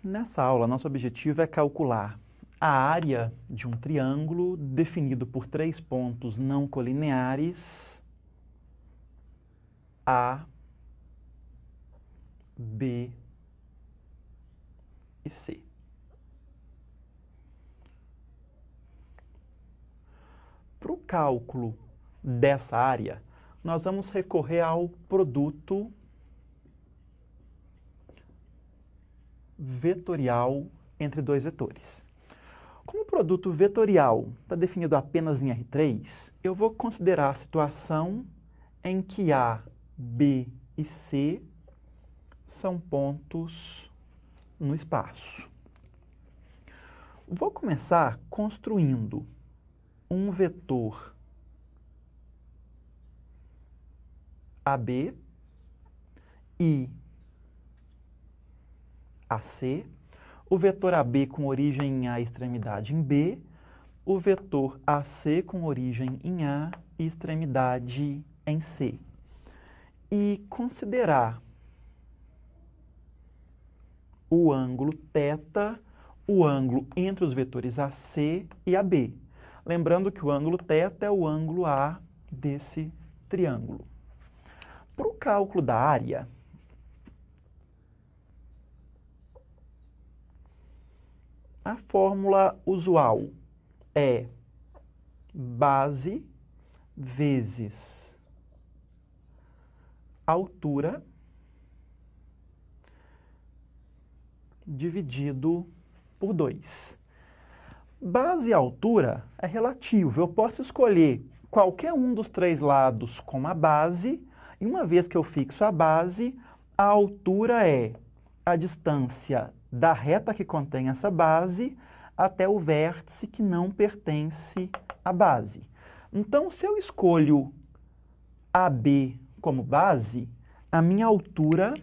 Nessa aula, nosso objetivo é calcular a área de um triângulo definido por três pontos não colineares A, B e C. Para o cálculo dessa área, nós vamos recorrer ao produto vetorial entre dois vetores. Como o produto vetorial está definido apenas em R3, eu vou considerar a situação em que A, B e C são pontos no espaço. Vou começar construindo um vetor AB e AC, o vetor AB com origem em A e extremidade em B, o vetor AC com origem em A e extremidade em C. E considerar o ângulo θ, o ângulo entre os vetores AC e AB. Lembrando que o ângulo θ é o ângulo A desse triângulo. Para o cálculo da área, a fórmula usual é base vezes altura dividido por 2. Base e altura é relativo. Eu posso escolher qualquer um dos três lados como a base, e uma vez que eu fixo a base, a altura é a distância da reta que contém essa base até o vértice que não pertence à base. Então, se eu escolho AB como base, a minha altura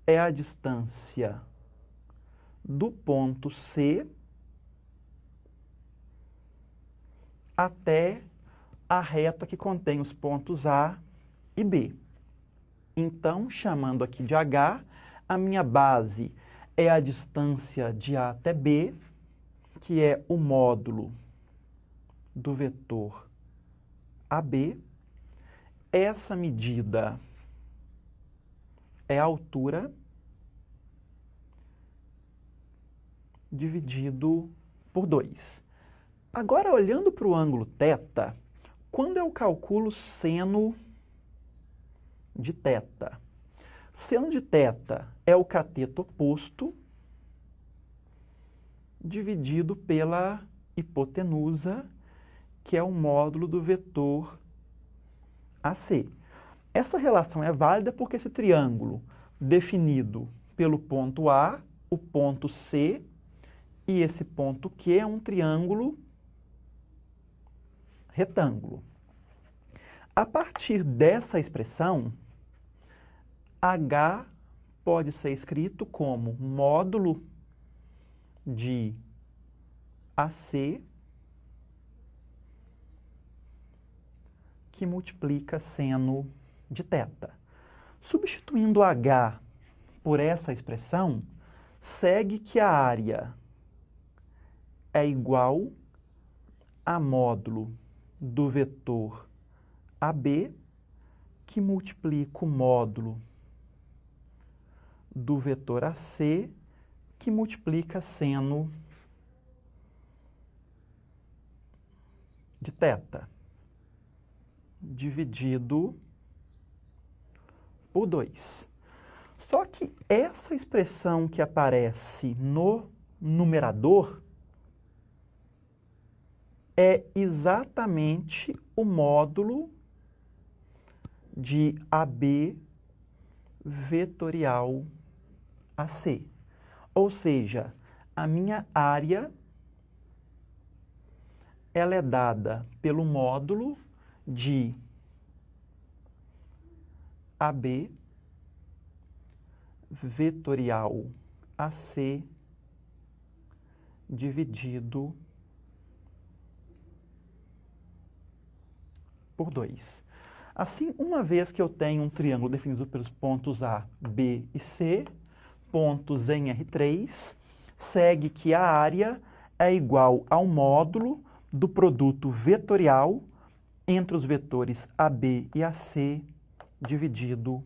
é a distância do ponto C até a reta que contém os pontos A e B. Então, chamando aqui de H, a minha base é a distância de A até B, que é o módulo do vetor AB. Essa medida é a altura dividido por 2. Agora, olhando para o ângulo θ, quando eu calculo seno de θ? Seno de θ é o cateto oposto dividido pela hipotenusa, que é o módulo do vetor AC. Essa relação é válida porque esse triângulo definido pelo ponto A, o ponto C e esse ponto Q é um triângulo retângulo. A partir dessa expressão, H pode ser escrito como módulo de AC que multiplica seno de θ. Substituindo H por essa expressão, segue que a área é igual a módulo do vetor AB, que multiplica o módulo do vetor AC, que multiplica seno de θ, dividido por 2. Só que essa expressão que aparece no numerador é exatamente o módulo de AB vetorial AC. Ou seja, a minha área ela é dada pelo módulo de AB vetorial AC dividido por 2. Assim, uma vez que eu tenho um triângulo definido pelos pontos A, B e C, pontos em R3, segue que a área é igual ao módulo do produto vetorial entre os vetores AB e AC dividido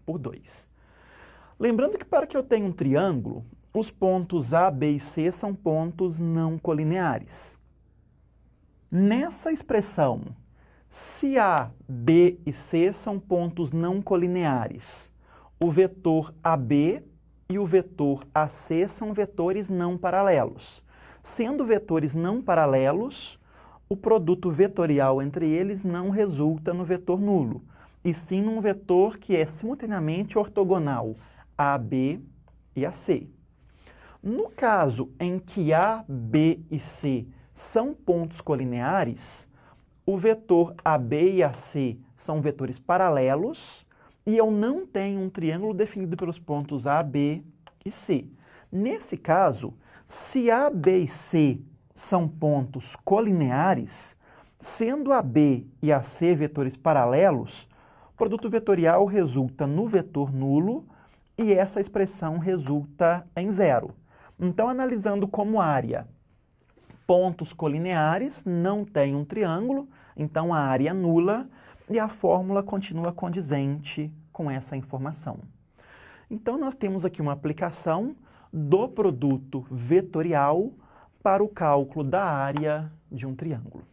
por 2. Lembrando que para que eu tenha um triângulo, os pontos A, B e C são pontos não colineares. Nessa expressão, se A, B e C são pontos não colineares, o vetor AB e o vetor AC são vetores não paralelos. Sendo vetores não paralelos, o produto vetorial entre eles não resulta no vetor nulo, e sim num vetor que é simultaneamente ortogonal a AB e AC. No caso em que A, B e C são pontos colineares, o vetor AB e AC são vetores paralelos e eu não tenho um triângulo definido pelos pontos A, B e C. Nesse caso, se A, B e C são pontos colineares, sendo AB e AC vetores paralelos, o produto vetorial resulta no vetor nulo e essa expressão resulta em zero. Então, analisando como área, pontos colineares não tem um triângulo, então a área é nula e a fórmula continua condizente com essa informação. Então, nós temos aqui uma aplicação do produto vetorial para o cálculo da área de um triângulo.